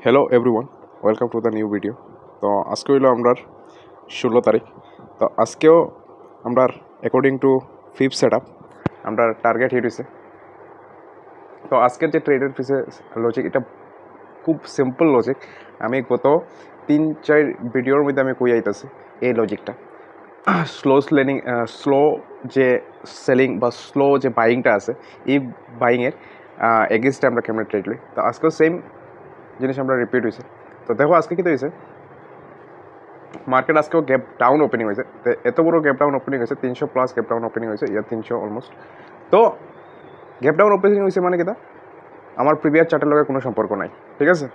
Hello everyone, welcome to the new video. তো আজকে হইল আমরা 16 তারিখ। তো আজকেও আমরা according to fifth set up আমরা টার্গেট হিট হয়েছে। তো আজকের যে ট্রেডের পিছে লজিক, এটা খুব সিম্পল লজিক। আমি গত 3-4 ভিডিওর মধ্যে আমি কই আইতেছি এই লজিকটা। স্লো যে সেলিং বা স্লো যে বাইংটা আছে, এই বাইংয়ের এগেনস্টে আমরা কেমন ট্রেড লই। তো আজকেও সেম জিনিস আমরা রিপিট হয়েছে। তো দেখো আজকে কী হয়েছে, মার্কেট আজকেও গ্যাপ ডাউন ওপেনিং হয়েছে। তো এত বড় গ্যাপ ডাউন ওপেনিং হয়েছে, 300+ গ্যাপ ডাউন ওপেনিং হয়েছে, ইয়ার 300 অলমোস্ট। তো গ্যাপ ডাউন ওপেনিং হয়েছে মানে কিটা, আমার প্রিভিয়াস চার্টের লগে কোনো সম্পর্ক নাই, ঠিক আছে।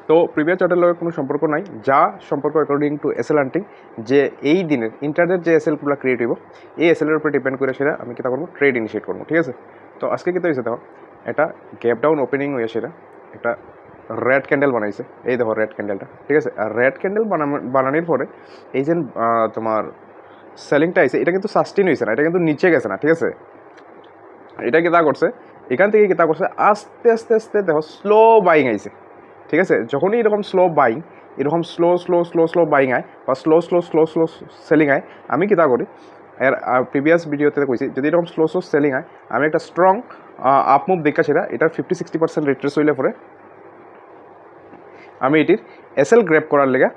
তো প্রিভিয়াস চার্টের লগে কোনো সম্পর্ক নাই, যা সম্পর্ক অ্যাকর্ডিং টু এসএল হান্টিং, যে এই দিনের ইন্টারনেট যে এসএলগুলো ক্রিয়েট হইব, এই এসএলের উপরে ডিপেন্ড করে সেটা আমি কিতা করবো, ট্রেড ইনিশিয়েট করবো, ঠিক আছে। তো আজকে কিতা হয়েছে দেখো, এটা গ্যাপ ডাউন ওপেনিং হয়ে সেটা একটা রেড ক্যান্ডেল বানাইছে। এই দেখো রেড ক্যান্ডেলটা, ঠিক আছে। আর রেড ক্যান্ডেল বানানোর পরে এই যে তোমার সেলিংটা আইছে, এটা কিন্তু সাস্টেন হয়েছে না, এটা কিন্তু নিচে গেছে না, ঠিক আছে। এটা কিতা করছে, এখান থেকে কিতা করছে, আস্তে আস্তে আস্তে দেখো স্লো বাইং আইছে, ঠিক আছে। যখনই এরকম এরকম স্লো বাইং আয় বা স্লো সেলিং আয়, আমি কিতা করি, এর প্রিভিয়াস ভিডিওতে কইছি, যদি এরকম স্লো সেলিং আয়, আমি একটা স্ট্রং আপ মুভ দেখা সেটা এটার 50-60% রিট্রেস হইলে পরে আমি এটির এসএল গ্র্যাব করার লেগে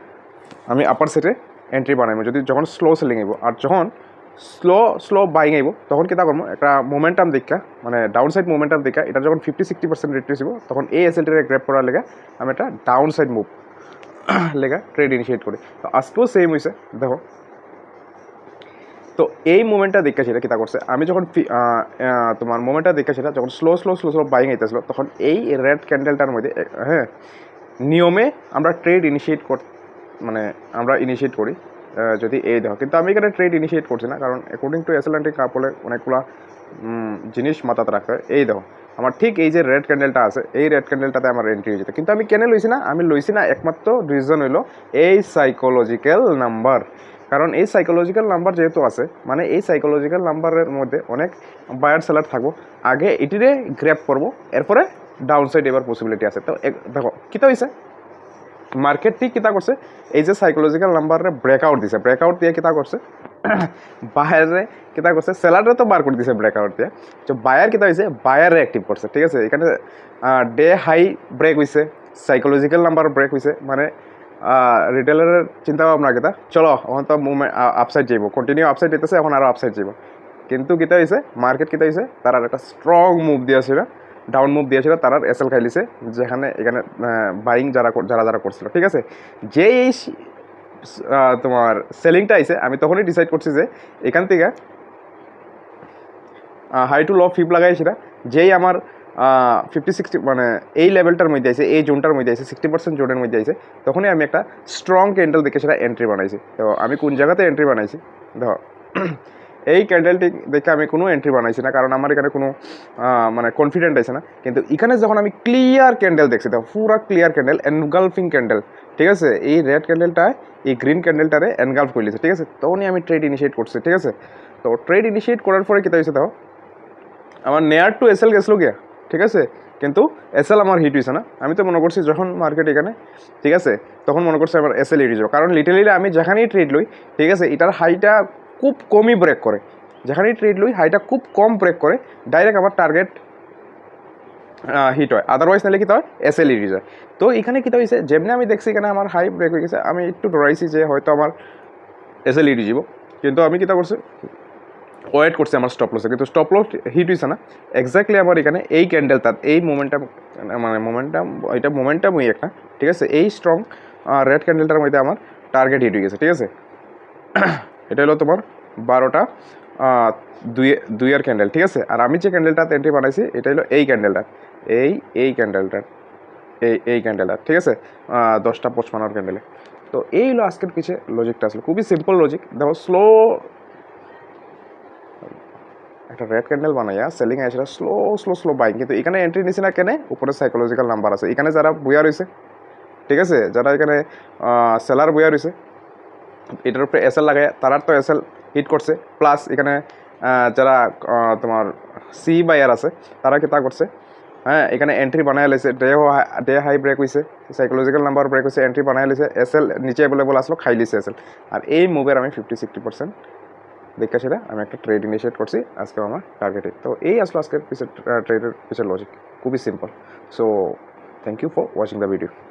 আমি আপার সেটে এন্ট্রি বানাইব, যদি যখন স্লো সেলিং আইব। আর যখন স্লো বাইং আইব, তখন কিতা করবো, একটা মোমেন্টাম দেখা, মানে ডাউন সাইড মোমেন্টাম দেখা, এটা যখন 50-60% রিট্রেস হইব, তখন এই এসএলটিকে গ্র্যাব করার লেগে আমি একটা ডাউন সাইড মুভ লেগা ট্রেড ইনিশিয়েট করি। তো আজকেও সেম হয়েছে দেখো। তো এই মোমেন্টটা দেখা সেটা কিতা করছে, আমি যখন তোমার মোমেন্টটা দেখা সেটা যখন স্লো বাইং আইতেছিল, তখন এই রেড ক্যান্ডেলটার মধ্যে হ্যাঁ নিয়মে আমরা ট্রেড ইনিশিয়েট মানে আমরা ইনিশিয়েট করি যদি এই দেখো। কিন্তু আমি এখানে ট্রেড ইনিশিয়েট করছি না, কারণ অ্যাকর্ডিং টু এসএলএনটি কাপলে অনেকগুলো জিনিস মাথাতে রাখতে হয়। এই দেখো আমার ঠিক এই যে রেড ক্যান্ডেলটা আছে, এই রেড ক্যান্ডেলটাতে আমার এন্ট্রি হয়ে যেত। কিন্তু আমি কেন লইছি না, আমি লইছি না একমাত্র রিজন হইলো এই সাইকোলজিক্যাল নাম্বার। কারণ এই সাইকোলজিক্যাল নাম্বার যেহেতু আছে, মানে এই সাইকোলজিক্যাল নাম্বারের মধ্যে অনেক বায়ার সেলার থাকবো, আগে এটিরে গ্র্যাব করবো, এরপরে ডাউন সাইড এবার পসিবিলিটি আছে। তো দেখো কিতা হয়েছে, মার্কেট ঠিক কিতা করছে, এই যে সাইকোলজিক্যাল নাম্বারে ব্রেকআউট দিছে, ব্রেকআউট দিয়ে কিতা করছে, বায়ারে কিতা করছে, সেলারে তো বার করে দিছে ব্রেকআউট দিয়ে। তো বায়ার কিতা হয়েছে, বায়ারে অ্যাক্টিভ করছে, ঠিক আছে। এখানে ডে হাই ব্রেক হয়েছে, সাইকোলজিক্যাল নাম্বার ব্রেক হয়েছে, মানে রিটেলারের চিন্তা ভাবনা কিতা, চলো এখন তো মুভমেন্ট আপসাইড যাইব, কন্টিনিউ আপসাইড যেতেছে, এখন আরও আপসাইড যাইব। কিন্তু কিতা হয়েছে, মার্কেট কিতা হয়েছে, তারা একটা স্ট্রং মুভ দিয়েছিল, ডাউন মুভ দিয়েছিল, তারা এসএল খাইলিছে, যেখানে এখানে বাইং যারা করছিল, ঠিক আছে। যে এই তোমার সেলিংটা আইছে, আমি তখনই ডিসাইড করছি যে এখান থেকে হাই টু লো ফিপ লাগাইছিলা, যেই আমার 50-60 মানে এই লেভেলটার মধ্যে আছে, এই জোনটার মধ্যে আছে, 60% জোনের মধ্যে আছে, তখনই আমি একটা স্ট্রং ক্যান্ডেল দেখে সেটা এন্ট্রি বানাইছি। তো আমি কোন জায়গাতে এন্ট্রি বানাইছি দেখো, এই ক্যান্ডেলটি দেখে আমি কোনো এন্ট্রি বানাইছি না, কারণ আমার এখানে কোনো মানে কনফিডেন্ট আছে না। কিন্তু এখানে যখন আমি ক্লিয়ার ক্যান্ডেল দেখছি, দেখো পুরা ক্লিয়ার ক্যান্ডেল, এনগালফিং ক্যান্ডেল, ঠিক আছে। এই রেড ক্যান্ডেলটায় এই গ্রিন ক্যান্ডেলটারে এনগালফ করে লিছে, ঠিক আছে। তখনই আমি ট্রেড ইনিশিয়েট করছি, ঠিক আছে। তো ট্রেড ইনিশিয়েট করার পরে কী হয়েছে দেখো, আমার নেয়ার টু এসএল গেছিলো গিয়া, ঠিক আছে। কিন্তু এসএল আমার হিট হয়েছে না। আমি তো মনে করছি যখন মার্কেট এখানে, ঠিক আছে, তখন মনে করছি আমার এসএল হিট হয়ে যাবে, কারণ লিটারলি আমি যেখানেই ট্রেড লই, ঠিক আছে, এটার হাইটা খুব কমই ব্রেক করে, যেখানেই ট্রেড লই হাইটা খুব কম ব্রেক করে, ডাইরেক্ট আমার টার্গেট হিট হয়, আদারওয়াইজ নাহলে কী হয়, এসএল হিট হয়ে যায়। তো এখানে কী হয়েছে, যেমনি আমি দেখছি এখানে আমার হাই ব্রেক হয়ে গেছে, আমি একটু ডরাইছি যে হয়তো আমার এসএল হিট হয়ে যাব। কিন্তু আমি কীটা করছি, ওয়েট করছে আমার স্টপ লসে, কিন্তু স্টপ লস হিট হয়েছে না। এক্স্যাক্টলি আমার এখানে এই ক্যান্ডেলটা, এই মোমেন্টাম, মানে এটা মোমেন্টামই একটা, ঠিক আছে। এই স্ট্রং রেড ক্যান্ডেলটার মধ্যে আমার টার্গেট হিট হয়ে গেছে, ঠিক আছে। এটা হলো তোমার 12টা 2 ক্যান্ডেল, ঠিক আছে। আর আমি যে ক্যান্ডেলটাতে এন্ট্রি বানাইছি, এটা হলো এই ক্যান্ডেলটা, এই ক্যান্ডেলটা, এই ক্যান্ডেলটা, ঠিক আছে, 10টা 55 ক্যান্ডেলে। তো এই হলো আজকের পিছে লজিকটা, আসলে খুবই সিম্পল লজিক। দেখো স্লো একটা রেড ক্যান্ডেল বানাইয়া সেলিং আসলে স্লো বাইং, কিন্তু এখানে এন্ট্রি নিছে না কেন, উপরে সাইকোলজিক্যাল নাম্বার আছে। এখানে যারা বুয়া রয়েছে, ঠিক আছে, যারা এখানে সেলার বুয়া রয়েছে, এটার উপরে এসএল লাগায়, তারা তো এসএল হিট করছে। প্লাস এখানে যারা তোমার সি বায়ার আছে, তারা কি তা করছে, হ্যাঁ এখানে এন্ট্রি বানাই লৈছে ডে হাই ব্রেক হয়েছে সাইকোলজিক্যাল নাম্বার ব্রেক হয়েছে এন্ট্রি বানাই লৈছে এসএল নিচে অ্যাভেলেবল আসলো খাই লিছে এসএল আর এই মুভের আমি 50-60% দেখা সেটা আমি একটা ট্রেড ইনিশিয়েট করছি আজকে আমার টার্গেটে তো এই আসলো আজকের পিছের ট্রেডের পিছের লজিক খুবই simple so thank you for watching the video